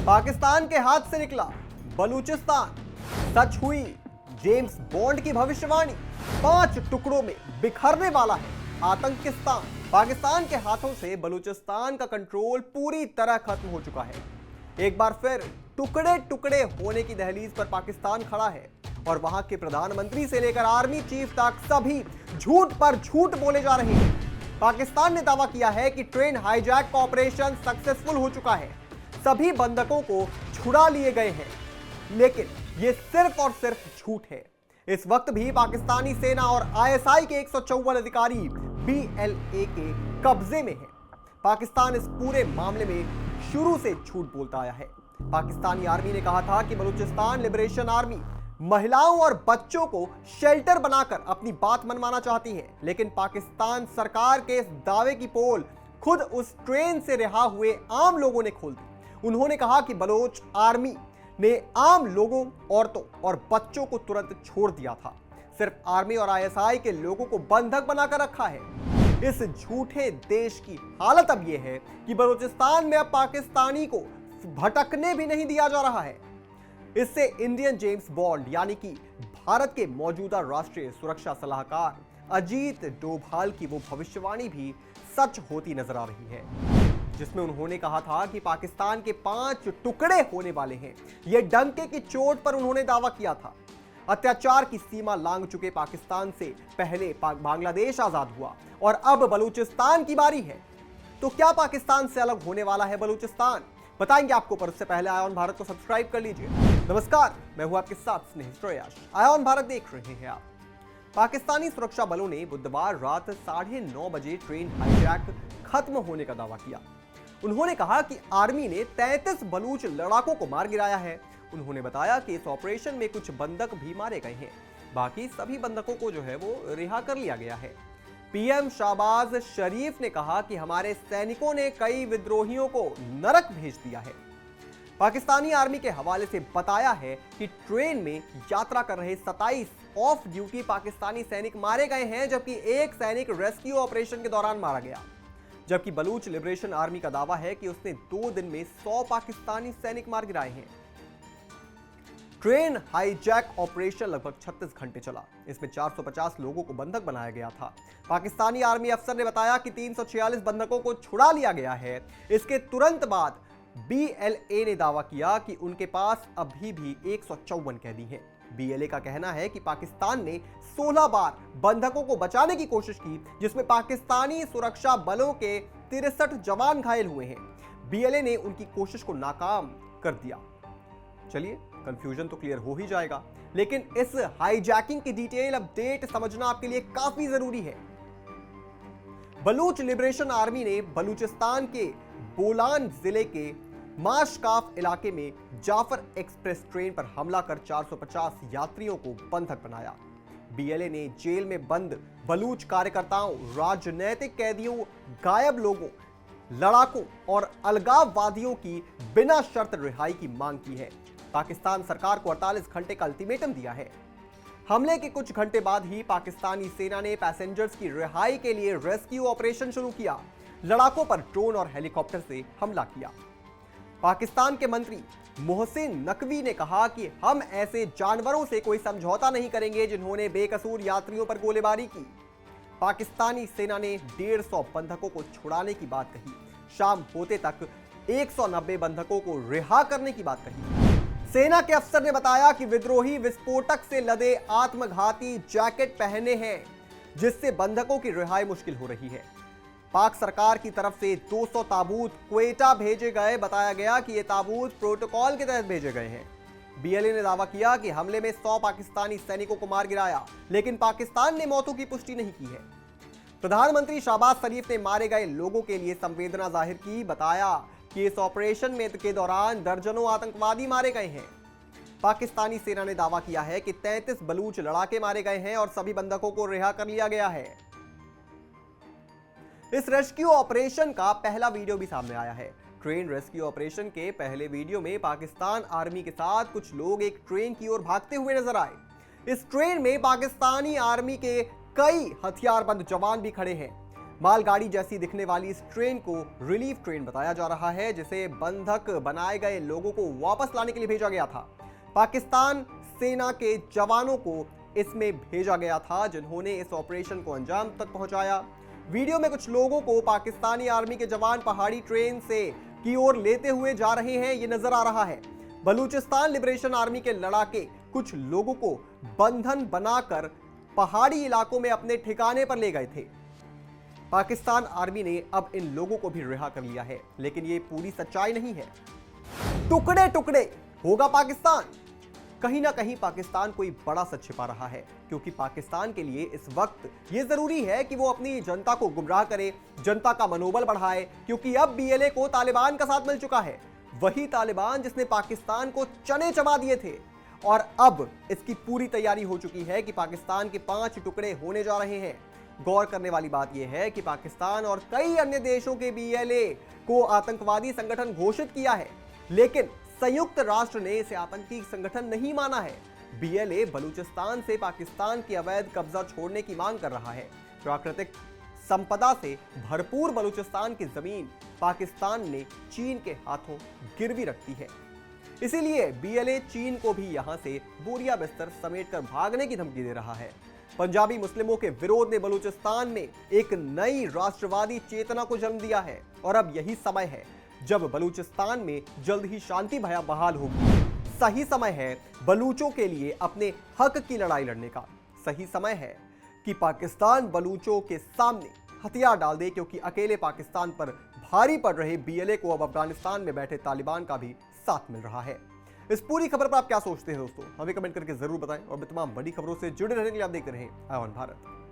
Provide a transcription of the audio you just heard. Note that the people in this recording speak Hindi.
पाकिस्तान के हाथ से निकला बलूचिस्तान, सच हुई जेम्स बॉन्ड की भविष्यवाणी, 5 टुकड़ों में बिखरने वाला है आतंकिस्तान। पाकिस्तान के हाथों से बलूचिस्तान का कंट्रोल पूरी तरह खत्म हो चुका है। एक बार फिर टुकड़े टुकड़े होने की दहलीज पर पाकिस्तान खड़ा है और वहां के प्रधानमंत्री से लेकर आर्मी चीफ तक सभी झूठ पर झूठ बोले जा रहे हैं। पाकिस्तान ने दावा किया है कि ट्रेन हाईजैक का ऑपरेशन सक्सेसफुल हो चुका है, सभी बंधकों को छुड़ा लिए गए हैं, लेकिन यह सिर्फ और सिर्फ झूठ है। इस वक्त भी पाकिस्तानी सेना और आईएसआई के 154 अधिकारी बीएलए के कब्जे में हैं। पाकिस्तान इस पूरे मामले में शुरू से झूठ बोलता आया है। पाकिस्तानी आर्मी ने कहा था कि बलूचिस्तान लिबरेशन आर्मी महिलाओं और बच्चों को शेल्टर बनाकर अपनी बात मनवाना चाहती है, लेकिन पाकिस्तान सरकार के इस दावे की पोल खुद उस ट्रेन से रिहा हुए आम लोगों ने खोल दी। उन्होंने कहा कि बलोच आर्मी ने आम लोगों, औरतों और बच्चों को तुरंत छोड़ दिया था, सिर्फ आर्मी और आईएसआई के लोगों को बंधक बनाकर रखा है। इस झूठे देश की हालत अब यह है कि बलूचिस्तान में अब पाकिस्तानी को भटकने भी नहीं दिया जा रहा है। इससे इंडियन जेम्स बॉन्ड यानी कि भारत के मौजूदा राष्ट्रीय सुरक्षा सलाहकार अजीत डोभाल की वो भविष्यवाणी भी सच होती नजर आ रही है, जिसमें उन्होंने कहा था कि पाकिस्तान के 5 टुकड़े होने वाले हैं। यह डंके की चोट पर उन्होंने दावा किया था। अत्याचार की सीमा लांघ चुके पाकिस्तान से पहले बांग्लादेश आजाद हुआ और अब बलूचिस्तान की बारी है। तो क्या पाकिस्तान से अलग होने वाला है बलूचिस्तान? बताएंगे आपको, पर उससे पहले आय ऑन भारत को सब्सक्राइब कर लीजिए। नमस्कार, मैं हूं आपके साथ स्नेह श्रेयास। आय ऑन भारत देख रहे हैं आप। पाकिस्तानी सुरक्षा बलों ने बुधवार रात 9:30 बजे ट्रेन हाईजैक खत्म होने का दावा किया। उन्होंने कहा कि आर्मी ने 33 बलूच लड़ाकों को मार गिराया है। उन्होंने बताया कि इस ऑपरेशन में कुछ बंधक भी मारे गए हैं, बाकी सभी बंधकों को जो है वो रिहा कर लिया गया है। पीएम शहबाज शरीफ ने कहा कि हमारे सैनिकों ने कई विद्रोहियों को नरक भेज दिया है। पाकिस्तानी आर्मी के हवाले से बताया है कि ट्रेन में यात्रा कर रहे 27 ऑफ ड्यूटी पाकिस्तानी सैनिक मारे गए हैं, जबकि एक सैनिक रेस्क्यू ऑपरेशन के दौरान मारा गया। जबकि बलूच लिबरेशन आर्मी का दावा है कि उसने 2 दिन में 100 पाकिस्तानी सैनिक मार गिराए हैं। ट्रेन हाईजैक ऑपरेशन लगभग 36 घंटे चला। इसमें 450 लोगों को बंधक बनाया गया था। पाकिस्तानी आर्मी अफसर ने बताया कि 346 बंधकों को छुड़ा लिया गया है। इसके तुरंत बाद बीएलए ने दावा किया कि उनके पास अभी भी 154 कैदी हैं। बीएलए का कहना है कि पाकिस्तान ने 16 बार बंधकों को बचाने की कोशिश की, जिसमें पाकिस्तानी सुरक्षा बलों के 63 जवान घायल हुए हैं। बीएलए ने उनकी कोशिश को नाकाम कर दिया। चलिए, कंफ्यूजन तो क्लियर हो ही जाएगा, लेकिन इस हाईजैकिंग की डिटेल अपडेट समझना आपके लिए काफी जरूरी है। बलूच लिबरेशन आर्मी ने बलूचिस्तान के बोलान जिले के माशकाफ इलाके में जाफर एक्सप्रेस ट्रेन पर हमला कर 450 यात्रियों को बंधक बनाया। बीएलए ने जेल में बंद बलूच कार्यकर्ताओं, राजनैतिक कैदियों, गायब लोगों, लड़ाकों और अलगाववादियों की बिना शर्त रिहाई की मांग की है। पाकिस्तान सरकार को 48 घंटे का अल्टीमेटम दिया है। हमले के कुछ घंटे बाद ही पाकिस्तानी सेना ने पैसेंजर्स की रिहाई के लिए रेस्क्यू ऑपरेशन शुरू किया। लड़ाकों पर ड्रोन और हेलीकॉप्टर से हमला किया। पाकिस्तान के मंत्री मोहसिन नकवी ने कहा कि हम ऐसे जानवरों से कोई समझौता नहीं करेंगे जिन्होंने बेकसूर यात्रियों पर गोलीबारी की। पाकिस्तानी सेना ने 150 बंधकों को छुड़ाने की बात कही। शाम होते तक 190 बंधकों को रिहा करने की बात कही। सेना के अफसर ने बताया कि विद्रोही विस्फोटक से लदे आत्मघाती जैकेट पहने हैं, जिससे बंधकों की रिहाई मुश्किल हो रही है। पाक सरकार की तरफ से 200 ताबूत क्वेटा भेजे गए। बताया गया कि ये ताबूत प्रोटोकॉल के तहत भेजे गए हैं। बीएलए ने दावा किया कि हमले में 100 पाकिस्तानी सैनिकों को मार गिराया, लेकिन पाकिस्तान ने मौतों की पुष्टि नहीं की है। प्रधानमंत्री शहबाज शरीफ ने मारे गए लोगों के लिए संवेदना जाहिर की। बताया कि इस ऑपरेशन में के दौरान दर्जनों आतंकवादी मारे गए हैं। पाकिस्तानी सेना ने दावा किया है कि 33 बलूच लड़ाके मारे गए हैं और सभी बंधकों को रिहा कर लिया गया है। इस रेस्क्यू ऑपरेशन का पहला वीडियो भी सामने आया है। ट्रेन रेस्क्यू ऑपरेशन के पहले वीडियो में पाकिस्तान आर्मी के साथ कुछ लोग एक ट्रेन की ओर भागते हुए नजर आए। इस ट्रेन में पाकिस्तानी आर्मी के कई हथियारबंद जवान भी खड़े हैं। मालगाड़ी जैसी दिखने वाली इस ट्रेन को रिलीफ ट्रेन बताया जा रहा है, जिसे बंधक बनाए गए लोगों को वापस लाने के लिए भेजा गया था। पाकिस्तान सेना के जवानों को इसमें भेजा गया था, जिन्होंने इस ऑपरेशन को अंजाम तक पहुंचाया। वीडियो में कुछ लोगों को पाकिस्तानी आर्मी के जवान पहाड़ी ट्रेन से की ओर लेते हुए जा रहे हैं, ये नजर आ रहा है। बलूचिस्तान लिबरेशन आर्मी के लड़ाके कुछ लोगों को बंधन बनाकर पहाड़ी इलाकों में अपने ठिकाने पर ले गए थे। पाकिस्तान आर्मी ने अब इन लोगों को भी रिहा कर लिया है, लेकिन ये पूरी सच्चाई नहीं है। टुकड़े टुकड़े होगा पाकिस्तान। कहीं ना कहीं पाकिस्तान कोई बड़ा सच छिपा रहा है, क्योंकि पाकिस्तान के लिए इस वक्त यह जरूरी है कि वो अपनी जनता को गुमराह करे, जनता का मनोबल बढ़ाए, क्योंकि अब बीएलए को तालिबान का साथ मिल चुका है। वही तालिबान जिसने पाकिस्तान को चने चबा दिए थे, और अब इसकी पूरी तैयारी हो चुकी है कि पाकिस्तान के 5 टुकड़े होने जा रहे हैं। गौर करने वाली बात यह है कि पाकिस्तान और कई अन्य देशों के बीएलए को आतंकवादी संगठन घोषित किया है, लेकिन संयुक्त राष्ट्र ने इसे आतंकी संगठन नहीं माना है। बीएलए बलूचिस्तान से पाकिस्तान की अवैध कब्जा छोड़ने की मांग कर रहा है। प्राकृतिक संपदा से भरपूर बलूचिस्तान की जमीन पाकिस्तान ने चीन के हाथों गिरवी रखी है। इसीलिए बीएलए चीन को भी यहां से बोरिया बिस्तर समेटकर भागने की धमकी दे रहा है। पंजाबी मुस्लिमों के विरोध ने बलूचिस्तान में एक नई राष्ट्रवादी चेतना को जन्म दिया है, और अब यही समय है जब बलूचिस्तान में जल्द ही शांति बहाल होगी। सही समय है बलूचों के लिए अपने हक की लड़ाई लड़ने का। सही समय है कि पाकिस्तान बलूचों के सामने हथियार डाल दे, क्योंकि अकेले पाकिस्तान पर भारी पड़ रहे बीएलए को अब अफगानिस्तान में बैठे तालिबान का भी साथ मिल रहा है। इस पूरी खबर पर आप क्या सोचते हैं दोस्तों, हमें कमेंट करके जरूर बताएं, और तमाम बड़ी खबरों से जुड़े रहने के लिए आप देखते रहें आई ऑन भारत।